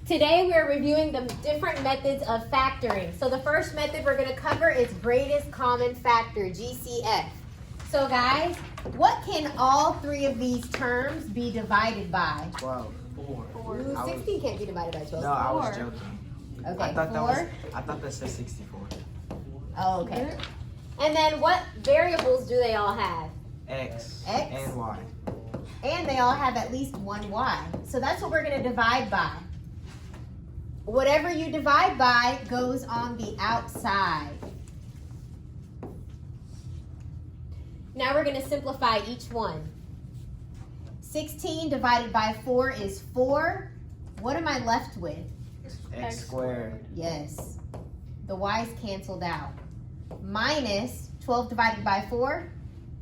Today we're reviewing the different methods of factoring. So the first method we're going to cover is greatest common factor, GCF. So guys, what can all three of these terms be divided by? 12. 4. Ooh, 16 can't be divided by 12. No, I was joking. Okay, I thought 4. I thought that said 64. Oh, okay. And then what variables do they all have? X and Y. And they all have at least one Y. So that's what we're going to divide by. Whatever you divide by goes on the outside. Now we're going to simplify each one. 16 divided by 4 is 4. What am I left with? X squared. Yes. The Y's canceled out. Minus 12 divided by 4?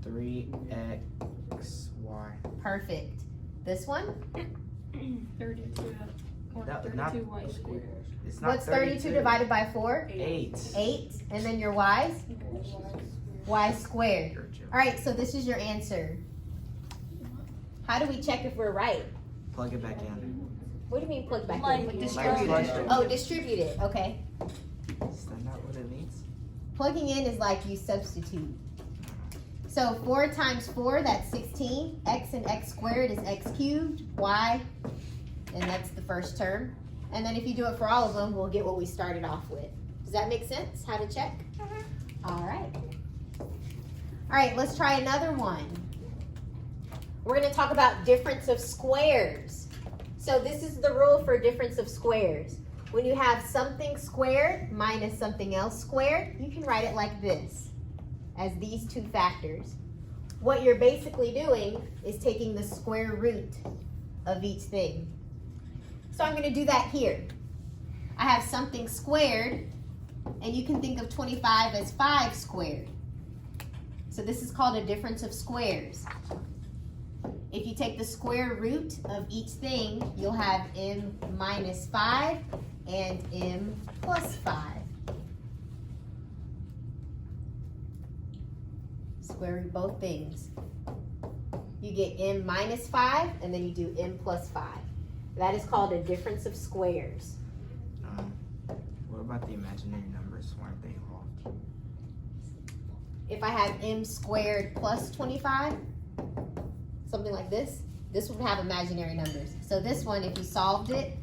3xy. Perfect. This one? 32. Or No, 32y squared. It's not What's 32 divided by 4? 8. 8. And then your Y's? Y squared. All right, so this is your answer. How do we check if we're right? Plug it back in. What do you mean plug back Like in? distribute Like it. Oh, distribute it. Okay. Is that not what it means? Plugging in is like you substitute. So 4 times 4, that's 16. X and x squared is x cubed. Y, and that's the first term. And then if you do it for all of them, we'll get what we started off with. Does that make sense? How to check? All right. All right, let's try another one. We're going to talk about difference of squares. So this is the rule for difference of squares. When you have something squared minus something else squared, you can write it like this, as these two factors. What you're basically doing is taking the square root of each thing. So I'm going to do that here. I have something squared, and you can think of 25 as 5 squared. So this is called a difference of squares. If you take the square root of each thing, you'll have m minus 5 and m plus 5. Square root both things. You get m minus 5, and then you do m plus 5. That is called a difference of squares. What about the imaginary numbers? Weren't they involved? If I have m squared plus 25, something like this would have imaginary numbers. So this one, if you solved it,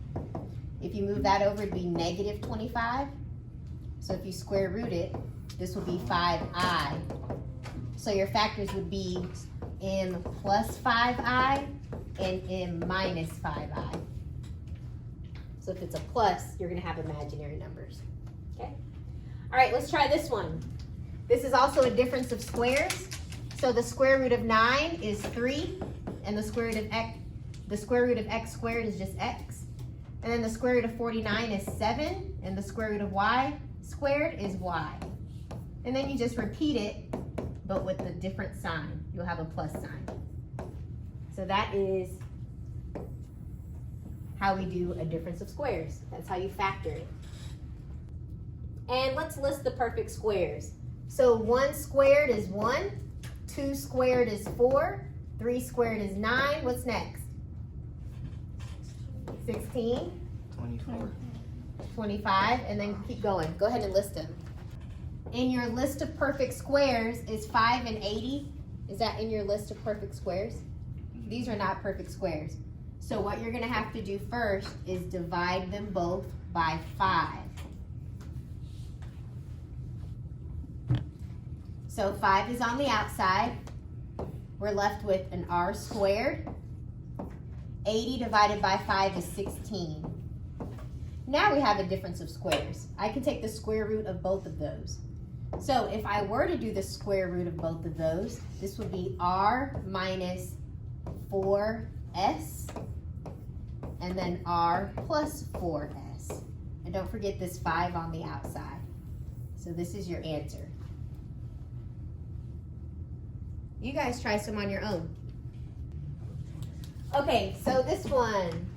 if you move that over, it'd be negative 25. So if you square root it, this would be 5i. So your factors would be m plus 5i and m minus 5i. So if it's a plus, you're going to have imaginary numbers. Okay? All right, let's try this one. This is also a difference of squares. So the square root of 9 is 3, and the square root of x squared is just x. And then the square root of 49 is 7, and the square root of y squared is y. And then you just repeat it, but with a different sign. You'll have a plus sign. So that is how we do a difference of squares. That's how you factor it. And let's list the perfect squares. So 1 squared is 1, 2 squared is 4, 3 squared is 9. What's next? 16, 24. 25, and then keep going. Go ahead and list them. In your list of perfect squares is 5 and 80. Is that in your list of perfect squares? These are not perfect squares. So what you're going to have to do first is divide them both by 5. So 5 is on the outside. We're left with an r squared. 80 divided by 5 is 16. Now we have a difference of squares. I can take the square root of both of those. So if I were to do the square root of both of those, this would be r minus 4s, and then r plus 4s. And don't forget this 5 on the outside. So this is your answer. You guys try some on your own. Okay, so this one.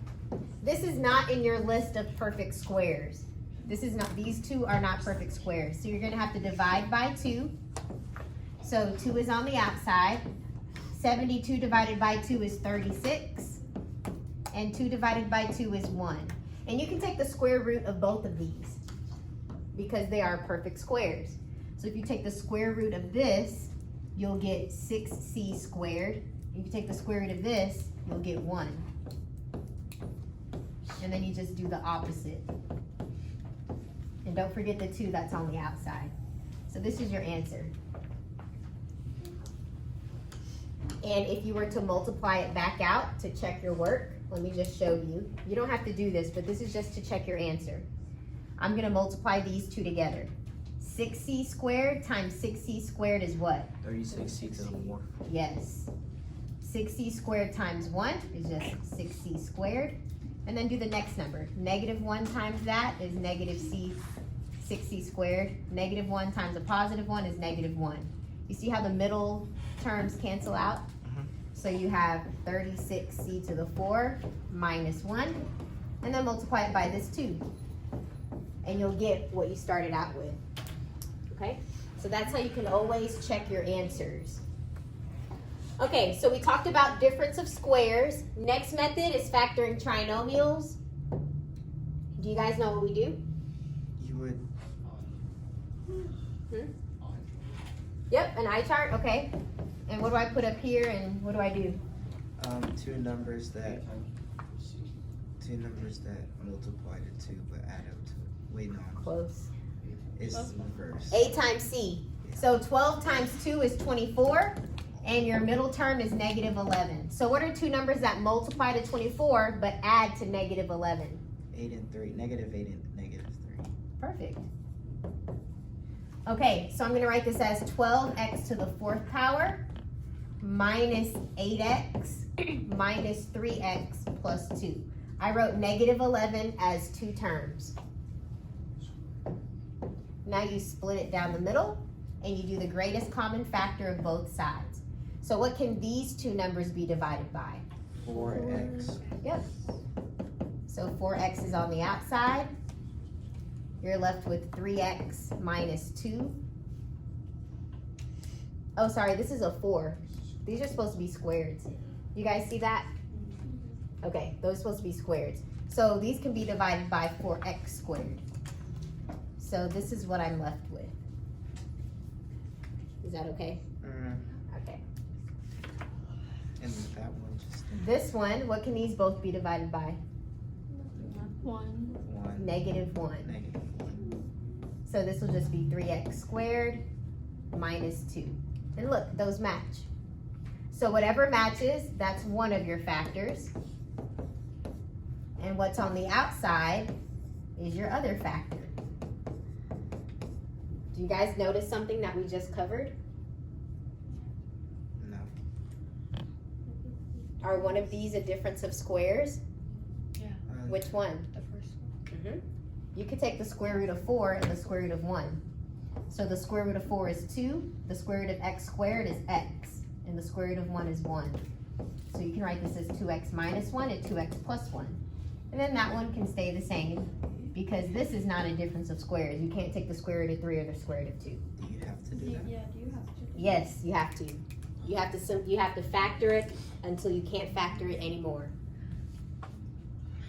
This is not in your list of perfect squares. These two are not perfect squares. So you're going to have to divide by 2. So 2 is on the outside. 72 divided by 2 is 36. And 2 divided by 2 is 1. And you can take the square root of both of these because they are perfect squares. So if you take the square root of this, you'll get 6c squared. If you take the square root of this, you'll get 1. And then you just do the opposite. And don't forget the 2 that's on the outside. So this is your answer. And if you were to multiply it back out to check your work, let me just show you. You don't have to do this, but this is just to check your answer. I'm going to multiply these two together. 6c squared times 6c squared is what? 36c to the 4. Yes. 6c squared times 1 is just 6c squared. And then do the next number. Negative 1 times that is negative 6c squared. Negative 1 times a positive 1 is negative 1. You see how the middle terms cancel out? So you have 36c to the 4 minus 1. And then multiply it by this 2. And you'll get what you started out with. Okay? So that's how you can always check your answers. Okay, so we talked about difference of squares. Next method is factoring trinomials. Do you guys know what we do? You would. Yep, an eye chart, okay. And what do I put up here and what do I do? Two numbers that multiply to 2 but add up to it. Wait, no. Close. It's reverse. A times C. So 12 times 2 is 24. And your middle term is negative 11. So what are two numbers that multiply to 24 but add to negative 11? 8 and 3. Negative 8 and negative 3. Perfect. Okay, so I'm going to write this as 12x to the 4th power minus 8x minus 3x plus 2. I wrote negative 11 as two terms. Now you split it down the middle and you do the greatest common factor of both sides. So what can these two numbers be divided by? 4x. Yep. So 4x is on the outside. You're left with 3x minus 2. Oh, sorry, this is a 4. These are supposed to be squareds. You guys see that? Okay, those are supposed to be squareds. So these can be divided by 4x squared. So this is what I'm left with. Is that okay? Okay. And that one just. This one, what can these both be divided by? 1. Negative 1. Negative 1. So this will just be 3x squared minus 2. And look, those match. So whatever matches, that's one of your factors. And what's on the outside is your other factor. Do you guys notice something that we just covered? No. Are one of these a difference of squares? Yeah. Which one? The first one. You could take the square root of 4 and the square root of 1. So the square root of 4 is 2, the square root of x squared is x, and the square root of 1 is 1. So you can write this as 2x minus 1 and 2x plus 1. And then that one can stay the same because this is not a difference of squares. You can't take the square root of 3 or the square root of 2. Do you have to do that? Yeah, do you have to? Yes, you have to. You have to factor it until you can't factor it anymore.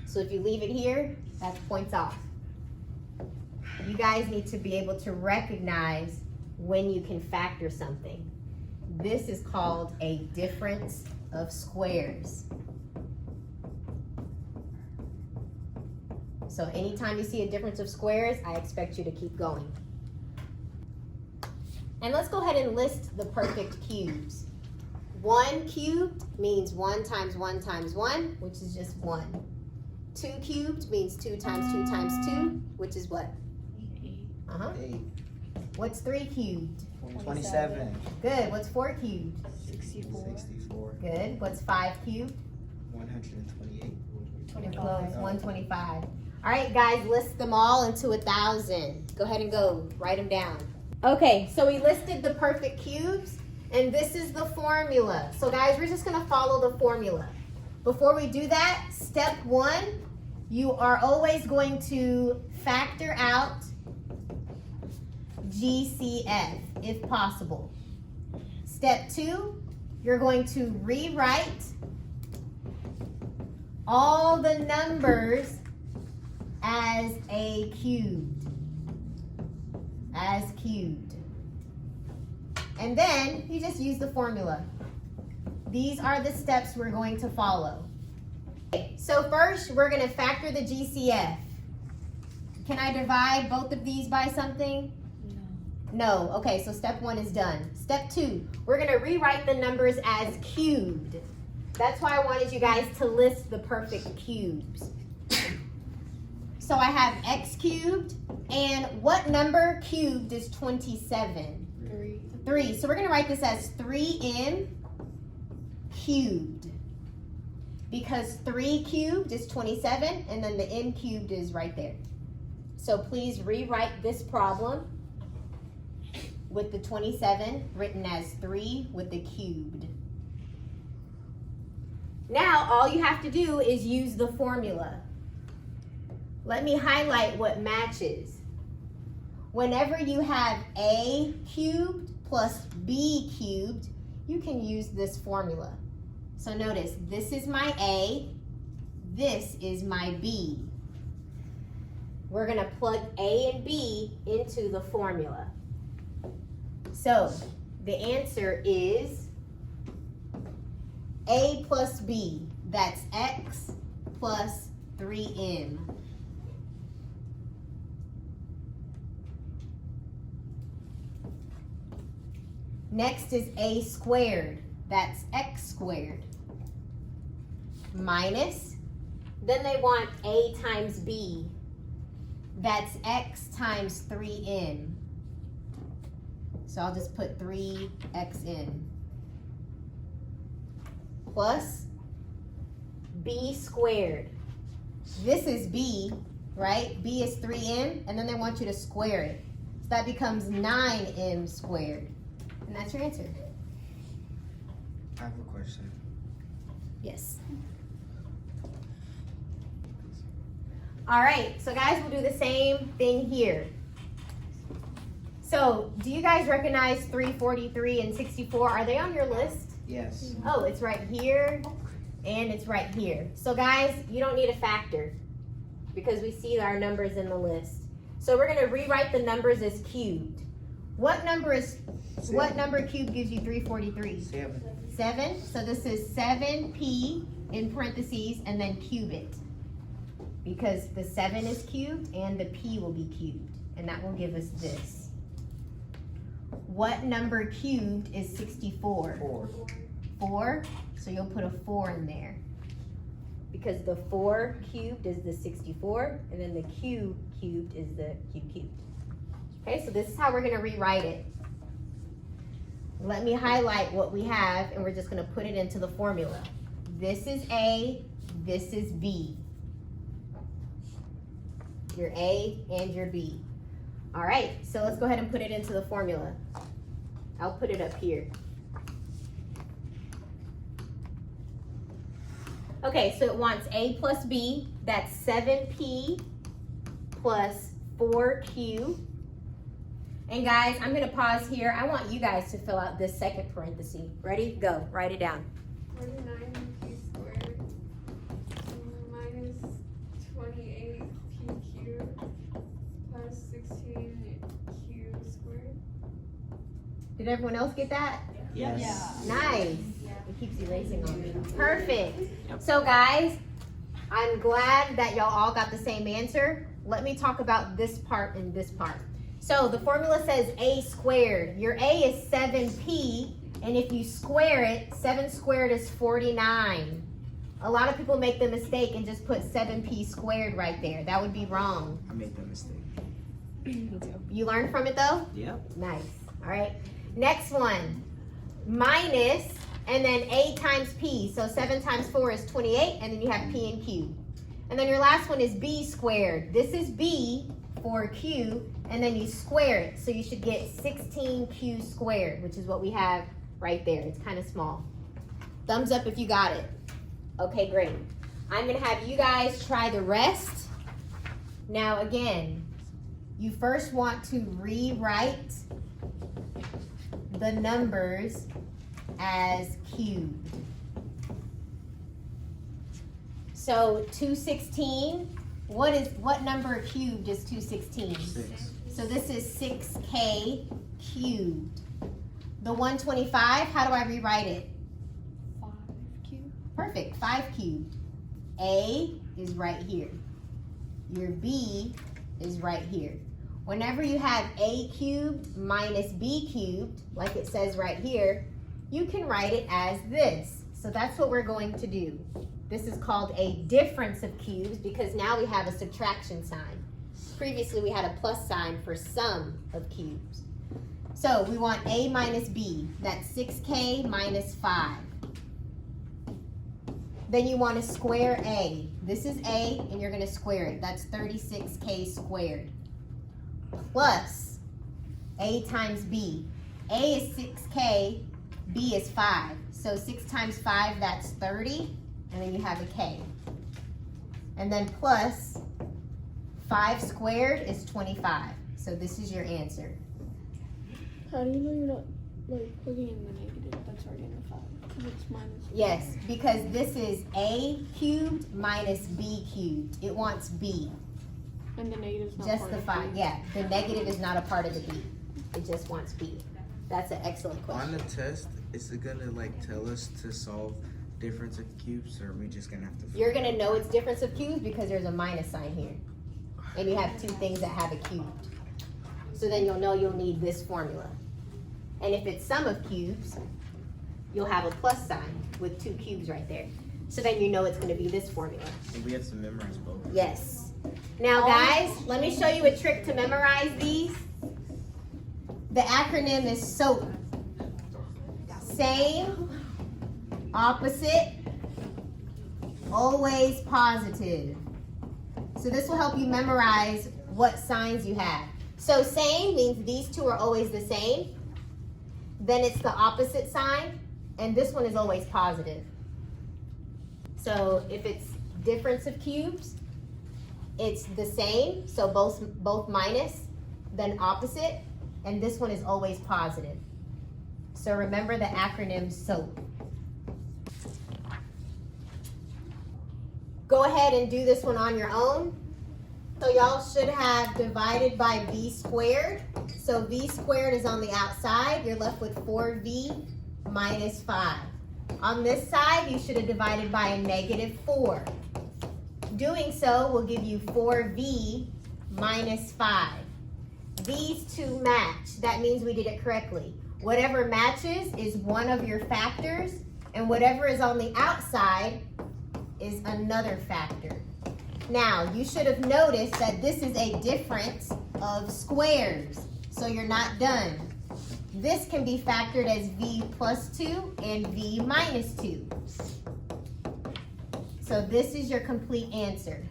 So if you leave it here, that's points off. You guys need to be able to recognize when you can factor something. This is called a difference of squares. So anytime you see a difference of squares, I expect you to keep going. And let's go ahead and list the perfect cubes. 1 cubed means 1 times 1 times 1, which is just 1. 2 cubed means 2 times 2 times 2, which is what? 8. 8. What's 3 cubed? 27. Good. What's 4 cubed? 64. Good. What's 5 cubed? 128. You're close. 125. All right, guys, list them all into 1,000. Go ahead and go. Write them down. Okay, so we listed the perfect cubes, and this is the formula. So, guys, we're just going to follow the formula. Before we do that, step 1, you are always going to factor out GCF, if possible. Step 2, you're going to rewrite all the numbers as a cubed. As cubed. And then you just use the formula. These are the steps we're going to follow. Okay, so first, we're going to factor the GCF. Can I divide both of these by something? No. Okay, so step 1 is done. Step 2, we're going to rewrite the numbers as cubed. That's why I wanted you guys to list the perfect cubes. So I have x cubed, and what number cubed is 27? 3. So we're going to write this as 3m cubed. Because 3 cubed is 27, and then the m cubed is right there. So please rewrite this problem with the 27 written as 3 with the cubed. Now all you have to do is use the formula. Let me highlight what matches. Whenever you have a cubed plus b cubed, you can use this formula. So notice, this is my a, this is my b. We're going to plug a and b into the formula. So the answer is a plus b. That's x plus 3m. Next is a squared. That's x squared. Minus, then they want a times b. That's x times 3m. So I'll just put 3xn. Plus b squared. This is b, right? B is 3m, and then they want you to square it. So that becomes 9m squared. And that's your answer. I have a question. Yes. All right, so guys, we'll do the same thing here. So, do you guys recognize 343 and 64? Are they on your list? Yes. Oh, it's right here, and it's right here. So guys, you don't need a factor because we see our numbers in the list. So we're gonna rewrite the numbers as cubed. What number cubed gives you 343? 7. 7. So this is 7p in parentheses and then cube it. Because the 7 is cubed and the p will be cubed. And that will give us this. What number cubed is 64? 4. 4. So you'll put a 4 in there. Because the 4 cubed is the 64, and then the cubed is the cubed. Okay, so this is how we're going to rewrite it. Let me highlight what we have, and we're just going to put it into the formula. This is A, this is B. Your A and your B. All right, so let's go ahead and put it into the formula. I'll put it up here. Okay, so it wants A plus B. That's 7p plus 4q. And guys, I'm going to pause here. I want you guys to fill out this second parenthesis. Ready? Go. Write it down. 49p squared minus 28p cubed plus 16q squared. Did everyone else get that? Yes. Nice. It keeps erasing on me. Perfect. So guys, I'm glad that y'all all got the same answer. Let me talk about this part and this part. So the formula says a squared. Your a is 7p, and if you square it, 7 squared is 49. A lot of people make the mistake and just put 7p squared right there. That would be wrong. I made that mistake. You learned from it though? Yep. Nice. All right. Next one. Minus, and then a times p. So 7 times 4 is 28, and then you have p and q. And then your last one is b squared. This is b for q, and then you square it. So you should get 16q squared, which is what we have right there. It's kind of small. Thumbs up if you got it. Okay, great. I'm going to have you guys try the rest. Now, again, you first want to rewrite the numbers as cubed. So 216 What number cubed is 216? 6. So this is 6k cubed. The 125, how do I rewrite it? 5 cubed. Perfect, 5 cubed. A is right here. Your B is right here. Whenever you have A cubed minus B cubed, like it says right here, you can write it as this. So that's what we're going to do. This is called a difference of cubes because now we have a subtraction sign. Previously we had a plus sign for sum of cubes. So we want A minus B, that's 6k minus 5. Then you want to square A. This is A and you're going to square it. That's 36k squared. Plus A times B. A is 6k, B is 5. So 6 times 5, that's 30. And then you have a k. And then plus 5 squared is 25. So this is your answer. How do you know you're not like plugging in the negative that's already in the 5? Because it's minus. Yes, because this is A cubed minus B cubed. It wants B. And the negative's not Just part the of 5. B. Yeah, the negative is not a part of the B. It just wants B. That's an excellent On the question. test, is it gonna like tell us to solve difference of cubes, or are we just gonna have to? You're gonna know it's difference of cubes because there's a minus sign here. And you have two things that have a cubed. So then you'll know you'll need this formula. And if it's sum of cubes, you'll have a plus sign with 2 cubes right there. So then you know it's gonna be this formula. And we have to memorize both. Yes. Now guys, let me show you a trick to memorize these. The acronym is SOAP. Same, opposite, always positive. So this will help you memorize what signs you have. So same means these two are always the same. Then it's the opposite sign, and this one is always positive. So if it's difference of cubes, it's the same, so both minus, then opposite, and this one is always positive. So remember the acronym SOAP. Go ahead and do this one on your own. So y'all should have divided by v squared. So v squared is on the outside. You're left with 4v minus 5. On this side, you should have divided by a negative 4. Doing so will give you 4v minus 5. These two match. That means we did it correctly. Whatever matches is one of your factors, and whatever is on the outside is another factor. Now, you should have noticed that this is a difference of squares, so you're not done. This can be factored as v plus 2 and v minus 2. So this is your complete answer.